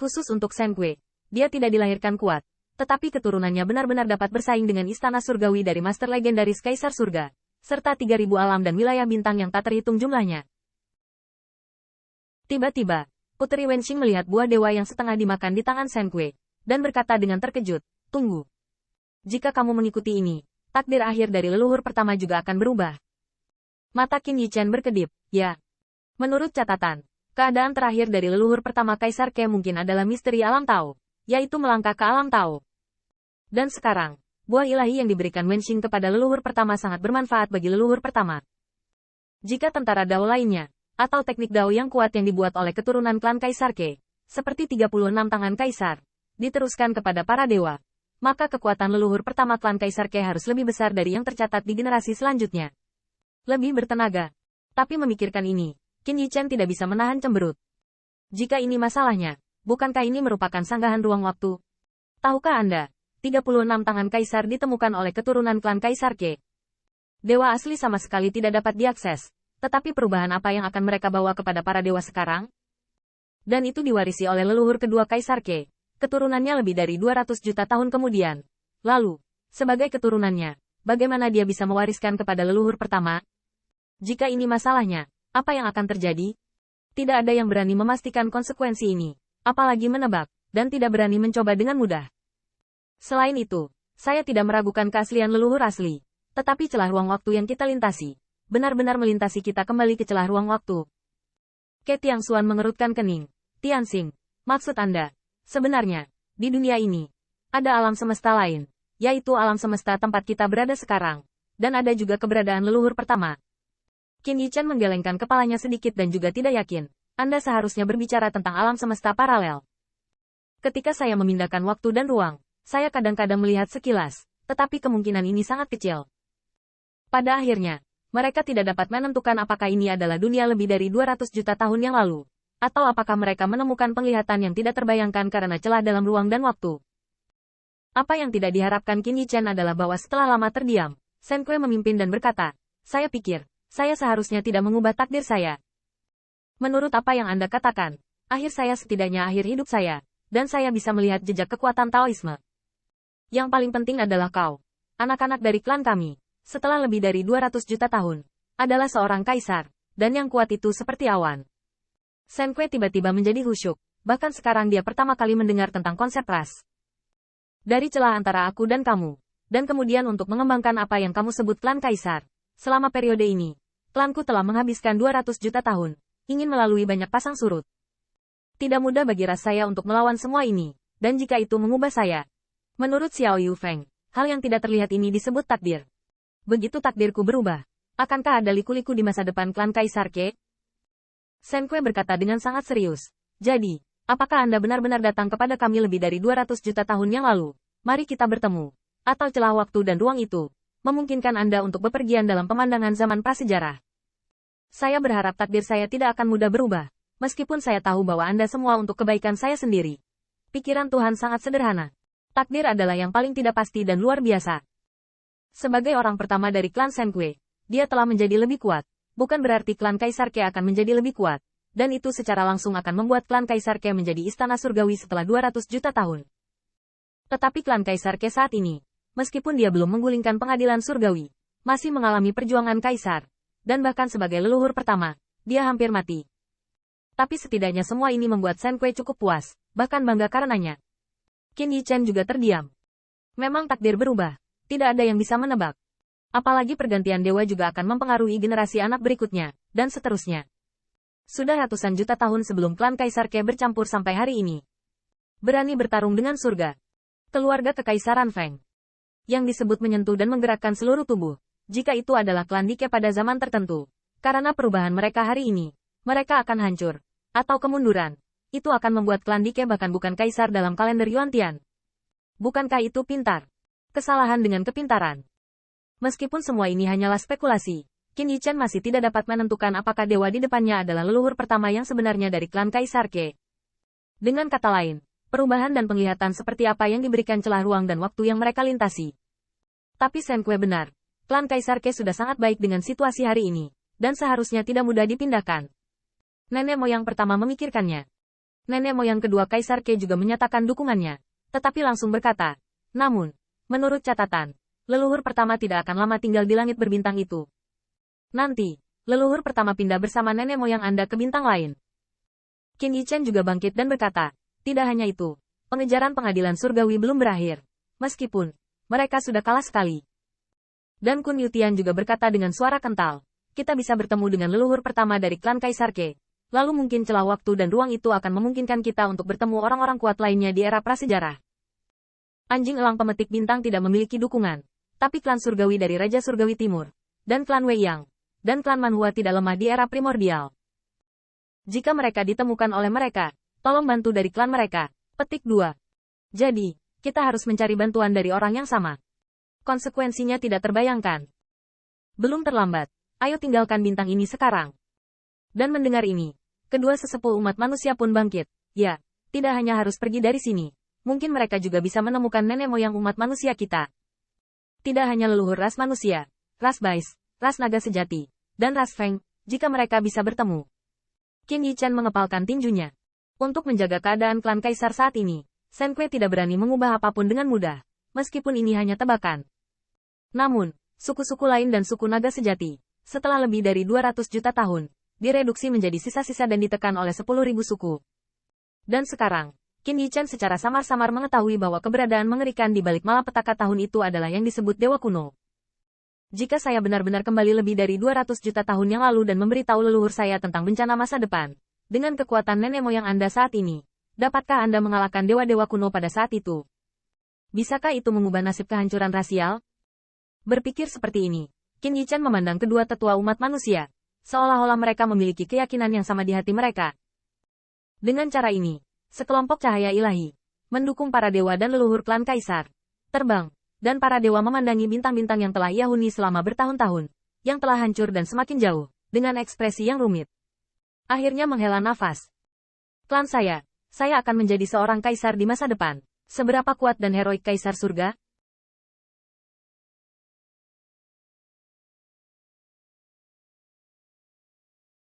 Khusus untuk Shen Kui, dia tidak dilahirkan kuat, tetapi keturunannya benar-benar dapat bersaing dengan istana surgawi dari master legendaris Kaisar Surga, serta 3.000 alam dan wilayah bintang yang tak terhitung jumlahnya. Tiba-tiba, Putri Wenxing melihat buah dewa yang setengah dimakan di tangan Shen Kui, dan berkata dengan terkejut, "Tunggu. Jika kamu mengikuti ini, takdir akhir dari leluhur pertama juga akan berubah." Mata Qin Yichen berkedip, "Ya. Menurut catatan, keadaan terakhir dari leluhur pertama Kaisar Ke mungkin adalah misteri alam Tao, yaitu melangkah ke alam Tao. Dan sekarang, buah ilahi yang diberikan Wenxing kepada leluhur pertama sangat bermanfaat bagi leluhur pertama. Jika tentara Dao lainnya, atau teknik Dao yang kuat yang dibuat oleh keturunan klan Kaisar Ke, seperti 36 tangan Kaisar, diteruskan kepada para dewa, maka kekuatan leluhur pertama klan Kaisar Ke harus lebih besar dari yang tercatat di generasi selanjutnya. Lebih bertenaga. Tapi memikirkan ini, Qin Yichen tidak bisa menahan cemberut. Jika ini masalahnya, bukankah ini merupakan sanggahan ruang waktu? Tahukah Anda, 36 tangan Kaisar ditemukan oleh keturunan klan Kaisar Ke. Dewa asli sama sekali tidak dapat diakses. Tetapi perubahan apa yang akan mereka bawa kepada para dewa sekarang? Dan itu diwarisi oleh leluhur kedua Kaisar Ke, keturunannya lebih dari 200 juta tahun kemudian. Lalu, sebagai keturunannya, bagaimana dia bisa mewariskan kepada leluhur pertama? Jika ini masalahnya, apa yang akan terjadi? Tidak ada yang berani memastikan konsekuensi ini, apalagi menebak, dan tidak berani mencoba dengan mudah. Selain itu, saya tidak meragukan keaslian leluhur asli, tetapi celah ruang waktu yang kita lintasi benar-benar melintasi kita kembali ke celah ruang waktu. Ke Tiangxuan mengerutkan kening. "Tianxing, maksud Anda, sebenarnya, di dunia ini, ada alam semesta lain, yaitu alam semesta tempat kita berada sekarang, dan ada juga keberadaan leluhur pertama." Qin Yichen menggelengkan kepalanya sedikit dan juga tidak yakin. "Anda seharusnya berbicara tentang alam semesta paralel. Ketika saya memindahkan waktu dan ruang, saya kadang-kadang melihat sekilas, tetapi kemungkinan ini sangat kecil. Pada akhirnya, mereka tidak dapat menentukan apakah ini adalah dunia lebih dari 200 juta tahun yang lalu, atau apakah mereka menemukan penglihatan yang tidak terbayangkan karena celah dalam ruang dan waktu." Apa yang tidak diharapkan Qin Yichen adalah bahwa setelah lama terdiam, Shen Kui memimpin dan berkata, "Saya pikir, saya seharusnya tidak mengubah takdir saya. Menurut apa yang Anda katakan, akhir saya setidaknya akhir hidup saya, dan saya bisa melihat jejak kekuatan Taoisme. Yang paling penting adalah kau, anak-anak dari klan kami, setelah lebih dari 200 juta tahun, adalah seorang kaisar, dan yang kuat itu seperti awan." Shen Kui tiba-tiba menjadi khusyuk, bahkan sekarang dia pertama kali mendengar tentang konsep ras. "Dari celah antara aku dan kamu, dan kemudian untuk mengembangkan apa yang kamu sebut klan kaisar, selama periode ini, klanku telah menghabiskan 200 juta tahun, ingin melalui banyak pasang surut. Tidak mudah bagi ras saya untuk melawan semua ini, dan jika itu mengubah saya. Menurut Xiao Yufeng, hal yang tidak terlihat ini disebut takdir. Begitu takdirku berubah, akankah ada liku-liku di masa depan klan Kaisar Ke?" Shen Kui berkata dengan sangat serius, "Jadi, apakah Anda benar-benar datang kepada kami lebih dari 200 juta tahun yang lalu? Mari kita bertemu. Atau celah waktu dan ruang itu memungkinkan Anda untuk bepergian dalam pemandangan zaman prasejarah. Saya berharap takdir saya tidak akan mudah berubah, meskipun saya tahu bahwa Anda semua untuk kebaikan saya sendiri. Pikiran Tuhan sangat sederhana. Takdir adalah yang paling tidak pasti dan luar biasa. Sebagai orang pertama dari klan Shen Kui, dia telah menjadi lebih kuat, bukan berarti klan Kaisar Ke akan menjadi lebih kuat, dan itu secara langsung akan membuat klan Kaisar Ke menjadi istana surgawi setelah 200 juta tahun. Tetapi klan Kaisar Ke saat ini, meskipun dia belum menggulingkan pengadilan surgawi, masih mengalami perjuangan kaisar, dan bahkan sebagai leluhur pertama, dia hampir mati. Tapi setidaknya semua ini membuat Shen Kui cukup puas, bahkan bangga karenanya. Qin Yichen juga terdiam. Memang takdir berubah. Tidak ada yang bisa menebak. Apalagi pergantian dewa juga akan mempengaruhi generasi anak berikutnya, dan seterusnya. Sudah ratusan juta tahun sebelum klan Kaisar Ke bercampur sampai hari ini. Berani bertarung dengan surga. Keluarga Kekaisaran Feng. Yang disebut menyentuh dan menggerakkan seluruh tubuh, jika itu adalah klan Dike pada zaman tertentu. Karena perubahan mereka hari ini, mereka akan hancur. Atau kemunduran. Itu akan membuat klan Dike bahkan bukan kaisar dalam kalender Yuantian. Bukankah itu pintar? Kesalahan dengan kepintaran. Meskipun semua ini hanyalah spekulasi, Qin Yichen masih tidak dapat menentukan apakah dewa di depannya adalah leluhur pertama yang sebenarnya dari klan Kaisar Ke. Dengan kata lain, perubahan dan penglihatan seperti apa yang diberikan celah ruang dan waktu yang mereka lintasi. Tapi Shen Kui benar, klan Kaisar Ke sudah sangat baik dengan situasi hari ini, dan seharusnya tidak mudah dipindahkan. Nenek moyang pertama memikirkannya. Nenek moyang kedua Kaisar Ke juga menyatakan dukungannya, tetapi langsung berkata, namun, menurut catatan, leluhur pertama tidak akan lama tinggal di langit berbintang itu. Nanti, leluhur pertama pindah bersama nenek moyang Anda ke bintang lain. Qin Yichen juga bangkit dan berkata, tidak hanya itu, pengejaran pengadilan surgawi belum berakhir. Meskipun, mereka sudah kalah sekali. Dan Kun Yutian juga berkata dengan suara kental, kita bisa bertemu dengan leluhur pertama dari klan Kaisar Ke. Lalu mungkin celah waktu dan ruang itu akan memungkinkan kita untuk bertemu orang-orang kuat lainnya di era prasejarah. Anjing elang pemetik bintang tidak memiliki dukungan, tapi klan surgawi dari Raja Surgawi Timur, dan klan Wei Yang, dan klan Manhua tidak lemah di era primordial. Jika mereka ditemukan oleh mereka, tolong bantu dari klan mereka. Petik 2. Jadi, kita harus mencari bantuan dari orang yang sama. Konsekuensinya tidak terbayangkan. Belum terlambat, ayo tinggalkan bintang ini sekarang. Dan mendengar ini, kedua sesepuh umat manusia pun bangkit. Ya, tidak hanya harus pergi dari sini. Mungkin mereka juga bisa menemukan nenek moyang umat manusia kita. Tidak hanya leluhur ras manusia, ras Bais, ras naga sejati, dan ras Feng, jika mereka bisa bertemu. Qin Yichen mengepalkan tinjunya. Untuk menjaga keadaan klan Kaisar saat ini, Shen Kui tidak berani mengubah apapun dengan mudah, meskipun ini hanya tebakan. Namun, suku-suku lain dan suku naga sejati, setelah lebih dari 200 juta tahun, direduksi menjadi sisa-sisa dan ditekan oleh 10.000 suku. Dan sekarang, Qin Yichen secara samar-samar mengetahui bahwa keberadaan mengerikan di balik malapetaka tahun itu adalah yang disebut Dewa Kuno. Jika saya benar-benar kembali lebih dari 200 juta tahun yang lalu dan memberitahu leluhur saya tentang bencana masa depan, dengan kekuatan nenek moyang Anda saat ini, dapatkah Anda mengalahkan dewa-dewa kuno pada saat itu? Bisakah itu mengubah nasib kehancuran rasial? Berpikir seperti ini, Qin Yichen memandang kedua tetua umat manusia, seolah-olah mereka memiliki keyakinan yang sama di hati mereka. Dengan cara ini, sekelompok cahaya ilahi, mendukung para dewa dan leluhur klan Kaisar, terbang, dan para dewa memandangi bintang-bintang yang telah ia huni selama bertahun-tahun, yang telah hancur dan semakin jauh, dengan ekspresi yang rumit. Akhirnya menghela nafas. Klan saya akan menjadi seorang kaisar di masa depan. Seberapa kuat dan heroik kaisar surga?